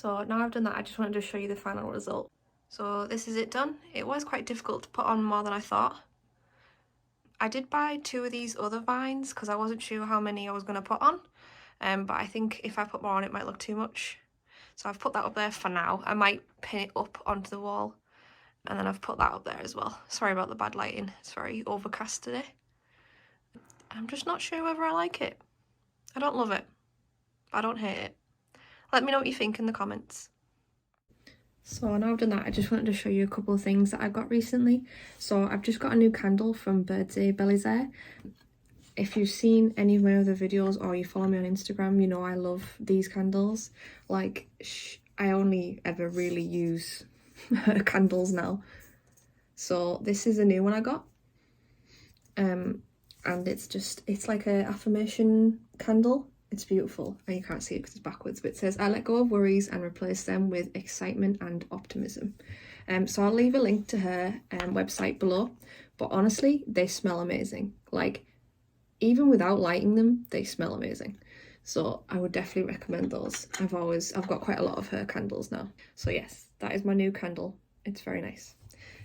So now I've done that, I just wanted to show you the final result. So this is it done. It was quite difficult to put on more than I thought. I did buy 2 of these other vines because I wasn't sure how many I was going to put on. But I think if I put more on it might look too much. So I've put that up there for now. I might pin it up onto the wall. And then I've put that up there as well. Sorry about the bad lighting. It's very overcast today. I'm just not sure whether I like it. I don't love it. I don't hate it. Let me know what you think in the comments. So now I've done that, I just wanted to show you a couple of things that I got recently. So I've just got a new candle from Embroidery. If you've seen any of my other videos or you follow me on Instagram, you know I love these candles. Like, I only ever really use candles now. So this is a new one I got. And it's like a affirmation candle. It's beautiful, and you can't see it because it's backwards, but it says, I let go of worries and replace them with excitement and optimism. So I'll leave a link to her website below, but honestly, they smell amazing. Like, even without lighting them, they smell amazing. So I would definitely recommend those. I've got quite a lot of her candles now. So yes, that is my new candle. It's very nice.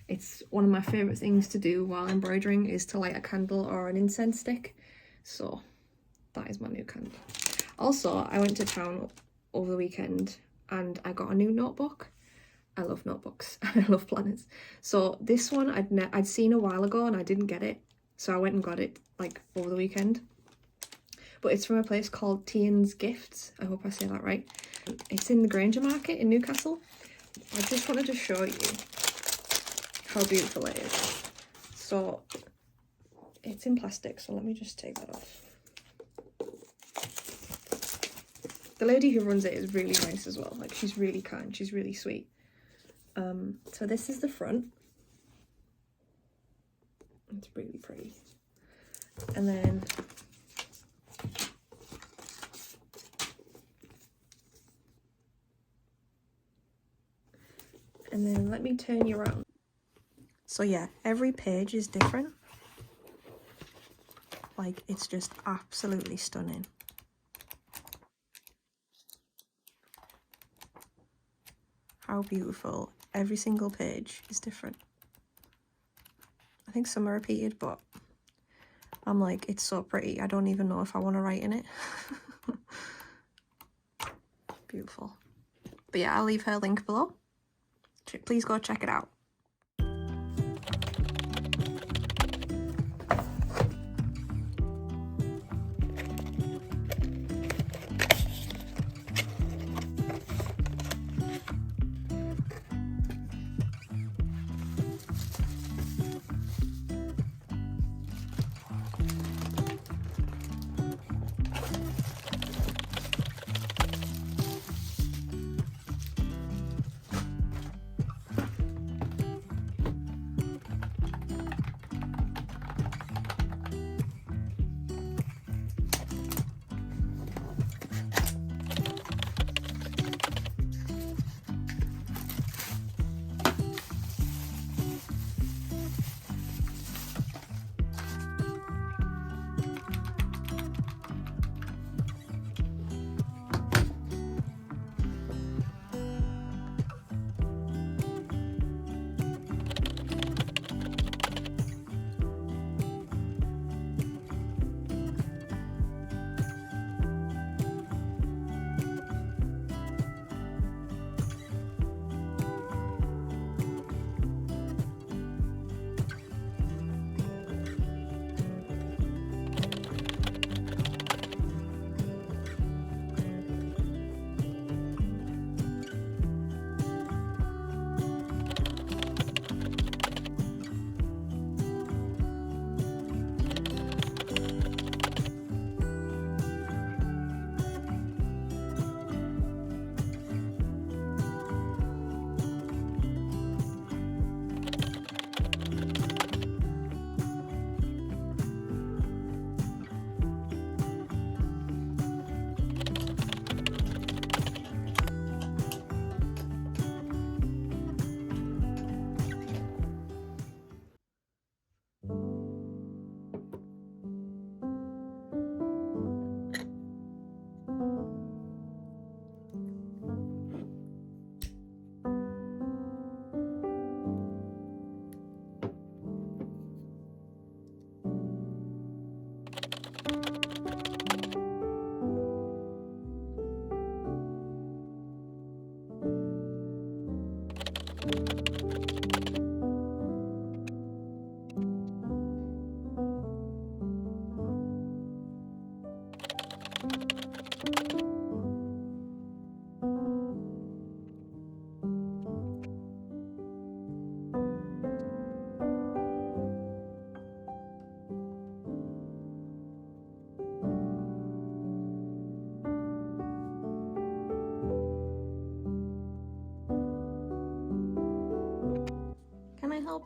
It's one of my favourite things to do while embroidering is to light a candle or an incense stick. So that is my new candle. Also, I went to town over the weekend and I got a new notebook. I love notebooks and I love planners. So this one I'd seen a while ago and I didn't get it. So I went and got it like over the weekend. But it's from a place called Tian's Gifts. I hope I say that right. It's in the Granger Market in Newcastle. I just wanted to show you how beautiful it is. So it's in plastic, so let me just take that off. The lady who runs it is really nice as well. Like, she's really kind, she's really sweet. So this is the front. It's really pretty. And then let me turn you around. So yeah, every page is different. Like, it's just absolutely stunning. How beautiful. Every single page is different. I think some are repeated, but I'm like, it's so pretty. I don't even know if I want to write in it. Beautiful. But yeah, I'll leave her link below. Please go check it out.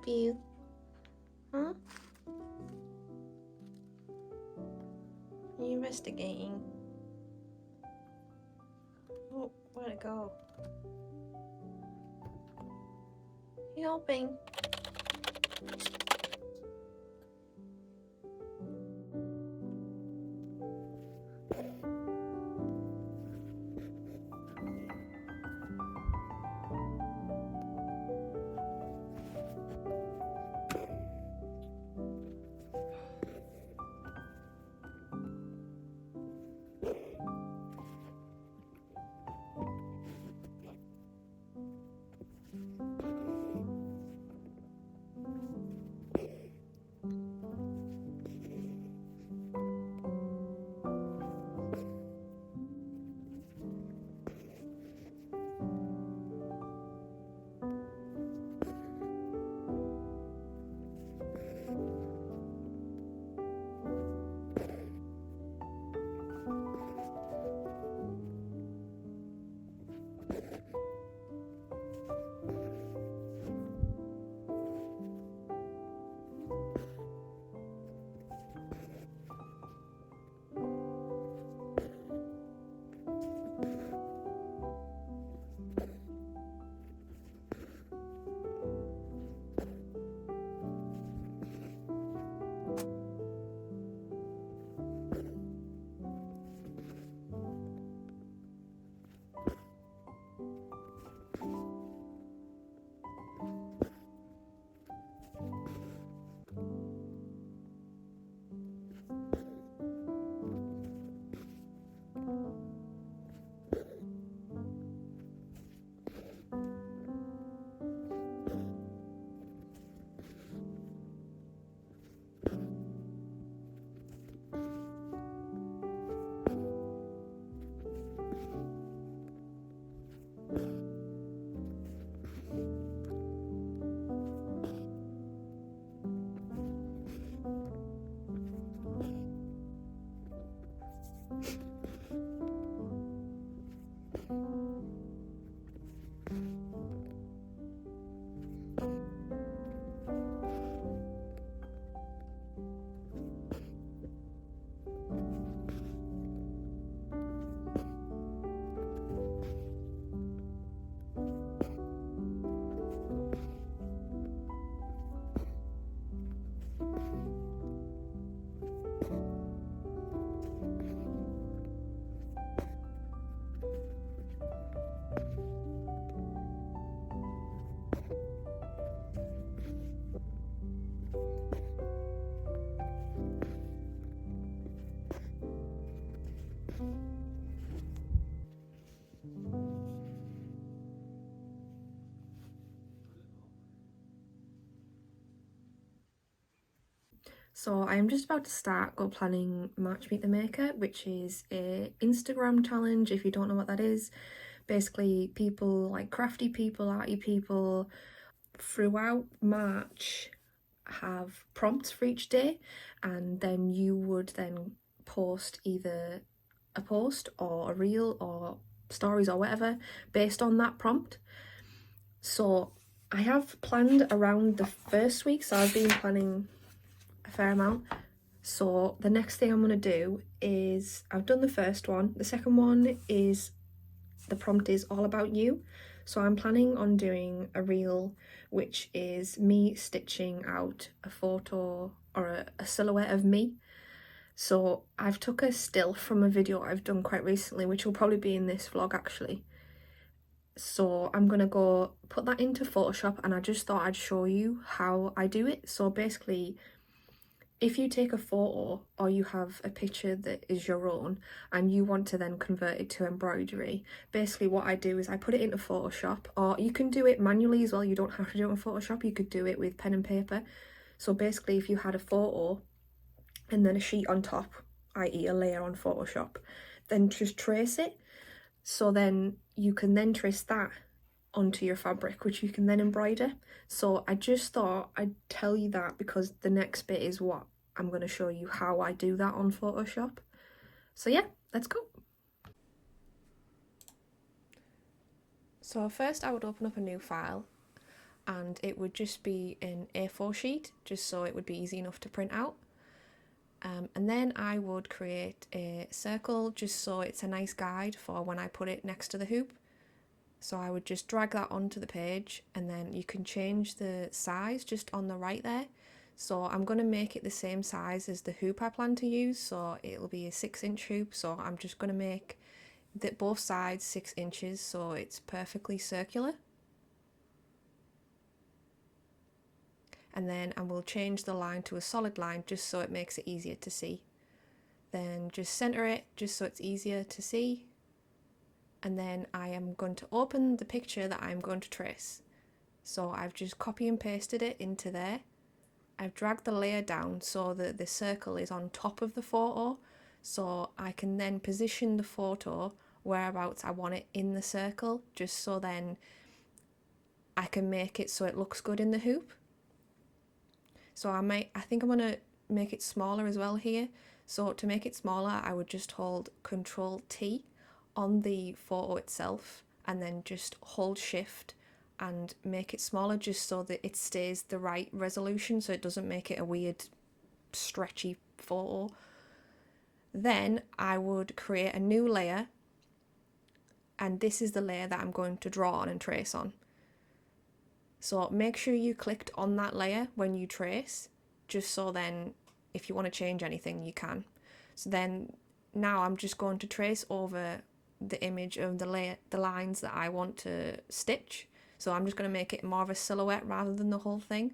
help you? Huh? Are you investigating? Oh, where'd it go? You helping? So I am just about to start Go Planning March Meet the Maker, which is a Instagram challenge. If you don't know what that is, basically people like crafty people, arty people throughout March have prompts for each day, and then you would then post either a post or a reel or stories or whatever based on that prompt. So I have planned around the first week, so I've been planning a fair amount. So the next thing I'm going to do is, I've done the first one. The second one is, the prompt is all about you. So I'm planning on doing a reel which is me stitching out a photo or a silhouette of me. So I've took a still from a video I've done quite recently, which will probably be in this vlog actually. So I'm gonna go put that into Photoshop, and I just thought I'd show you how I do it. So basically, if you take a photo or you have a picture that is your own and you want to then convert it to embroidery, basically what I do is I put it into Photoshop, or you can do it manually as well. You don't have to do it in Photoshop, you could do it with pen and paper. So basically, if you had a photo and then a sheet on top, i.e. a layer on Photoshop, then just trace it. So then you can then trace that onto your fabric, which you can then embroider. So I just thought I'd tell you that, because the next bit is what I'm going to show you how I do that on Photoshop. So yeah, let's go. So first I would open up a new file, and it would just be an A4 sheet, just so it would be easy enough to print out. And then I would create a circle just so it's a nice guide for when I put it next to the hoop. So I would just drag that onto the page, and then you can change the size just on the right there. So I'm going to make it the same size as the hoop I plan to use, so it'll be a 6-inch hoop. So I'm just going to make both sides 6 inches so it's perfectly circular. And then I will change the line to a solid line just so it makes it easier to see. Then just center it just so it's easier to see. And then I am going to open the picture that I'm going to trace. So I've just copy and pasted it into there. I've dragged the layer down so that the circle is on top of the photo, so I can then position the photo whereabouts I want it in the circle, just so then I can make it so it looks good in the hoop. So I think I'm going to make it smaller as well here. So to make it smaller, I would just hold Control T on the photo itself and then just hold Shift and make it smaller just so that it stays the right resolution, so it doesn't make it a weird stretchy photo. Then I would create a new layer, and this is the layer that I'm going to draw on and trace on. So make sure you clicked on that layer when you trace, just so then if you want to change anything you can. So then now I'm just going to trace over the image of the lines that I want to stitch. So I'm just going to make it more of a silhouette rather than the whole thing.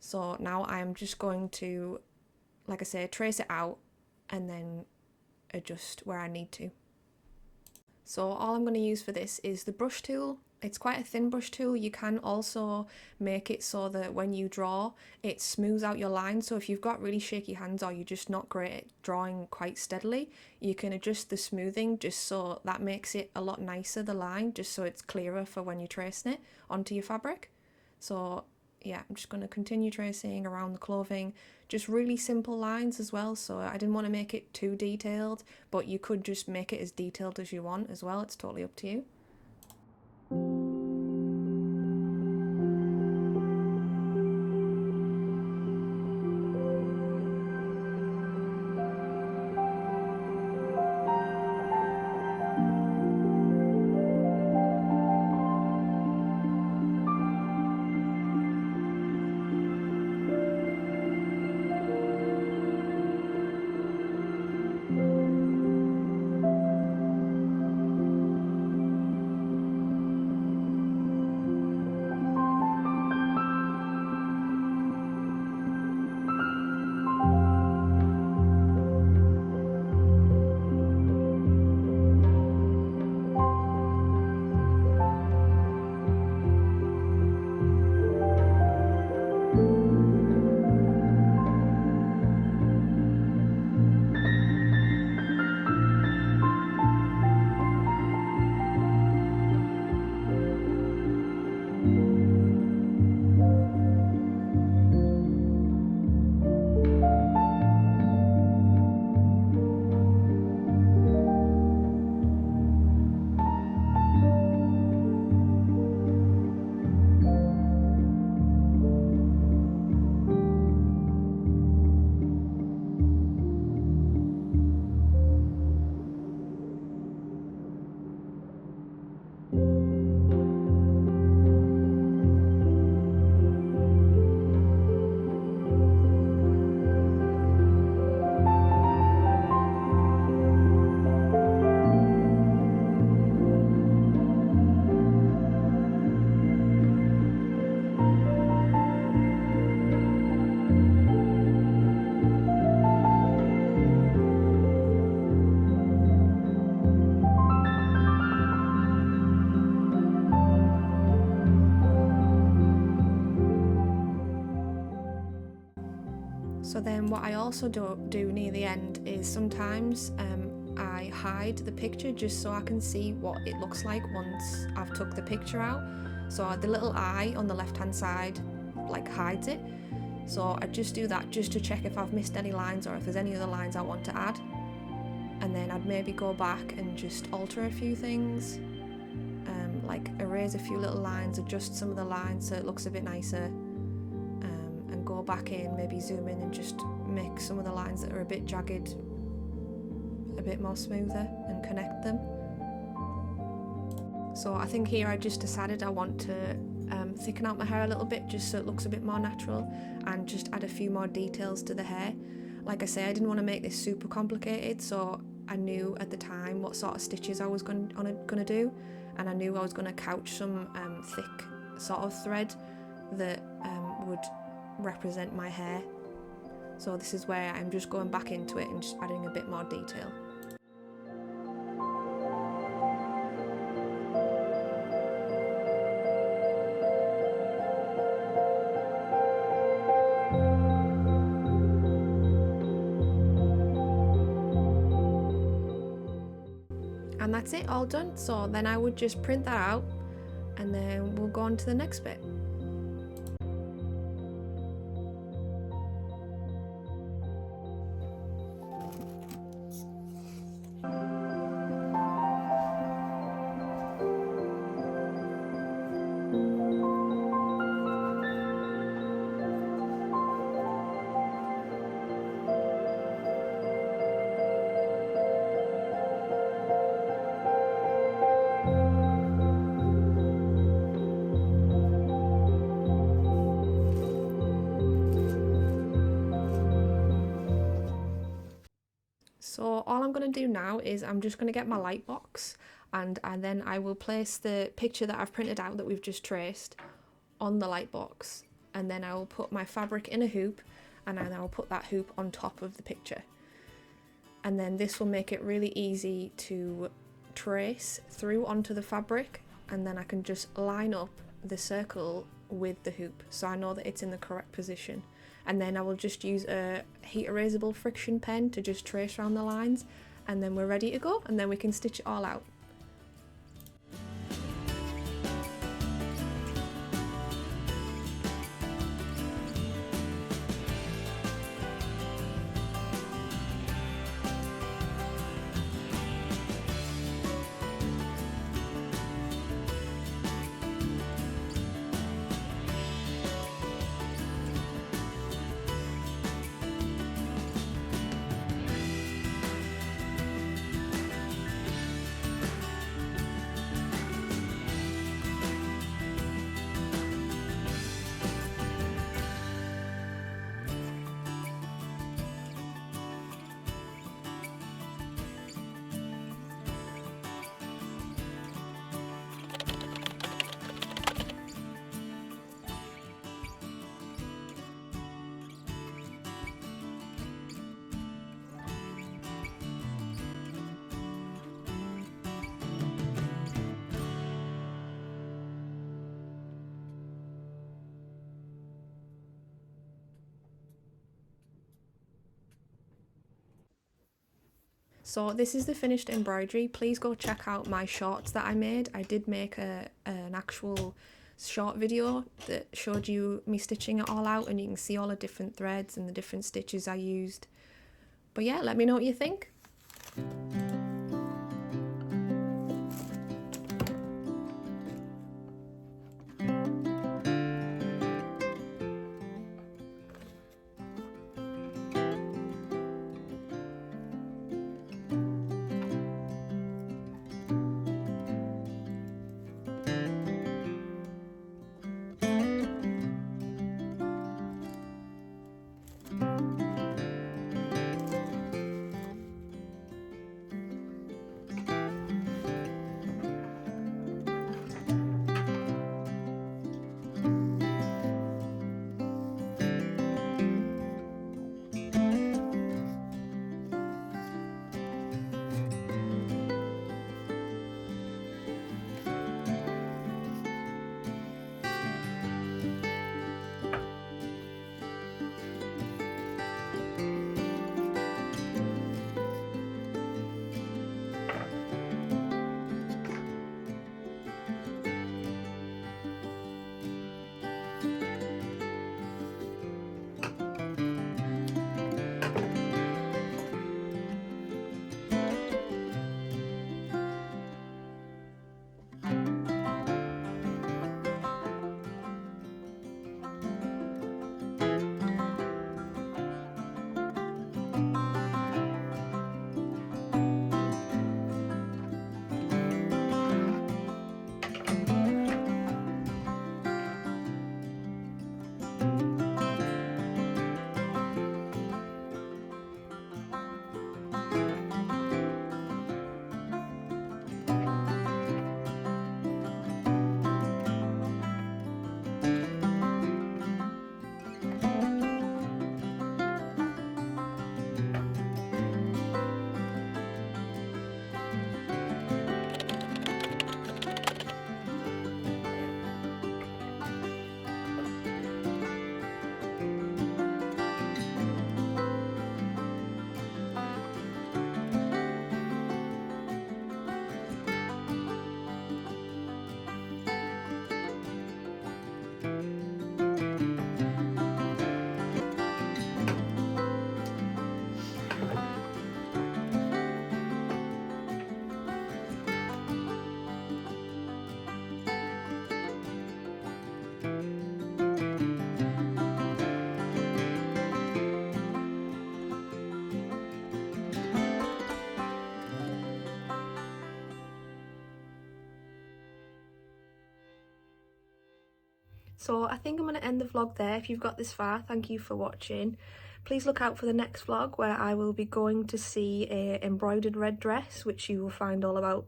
So now I'm just going to, like I say, trace it out and then adjust where I need to. So all I'm going to use for this is the brush tool. It's quite a thin brush tool. You can also make it so that when you draw, it smooths out your lines. So if you've got really shaky hands or you're just not great at drawing quite steadily, you can adjust the smoothing just so that makes it a lot nicer, the line, just so it's clearer for when you're tracing it onto your fabric. So yeah, I'm just going to continue tracing around the clothing, just really simple lines as well. So I didn't want to make it too detailed, but you could just make it as detailed as you want as well. It's totally up to you. So then what I also do near the end is sometimes I hide the picture just so I can see what it looks like once I've took the picture out. So the little eye on the left hand side like hides it. So I just do that just to check if I've missed any lines or if there's any other lines I want to add. And then I'd maybe go back and just alter a few things, like erase a few little lines, adjust some of the lines so it looks a bit nicer, and go back in, maybe zoom in and just make some of the lines that are a bit jagged a bit more smoother and connect them. So I think here I just decided I want to thicken out my hair a little bit just so it looks a bit more natural, and just add a few more details to the hair. Like I say, I didn't want to make this super complicated, so I knew at the time what sort of stitches I was going to do, and I knew I was going to couch some thick sort of thread that would represent my hair. So this is where I'm just going back into it and just adding a bit more detail. And that's it, all done. So then I would just print that out, and then we'll go on to the next bit. So all I'm going to do now is I'm just going to get my light box, and then I will place the picture that I've printed out that we've just traced on the light box, and then I will put my fabric in a hoop, and then I'll put that hoop on top of the picture. And then this will make it really easy to trace through onto the fabric, and then I can just line up the circle with the hoop so I know that it's in the correct position. And then I will just use a heat erasable friction pen to just trace around the lines, and then we're ready to go, and then we can stitch it all out. So this is the finished embroidery. Please go check out my shorts that I made. I did make an actual short video that showed you me stitching it all out, and you can see all the different threads and the different stitches I used. But yeah, let me know what you think. So I think I'm going to end the vlog there. If you've got this far, thank you for watching. Please look out for the next vlog where I will be going to see a embroidered red dress, which you will find all about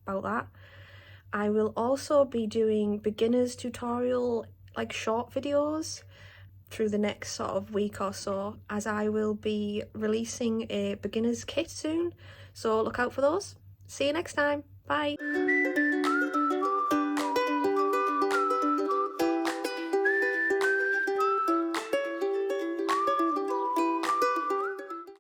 that. I will also be doing beginners tutorial, like short videos, through the next sort of week or so, as I will be releasing a beginner's kit soon. So look out for those. See you next time. Bye.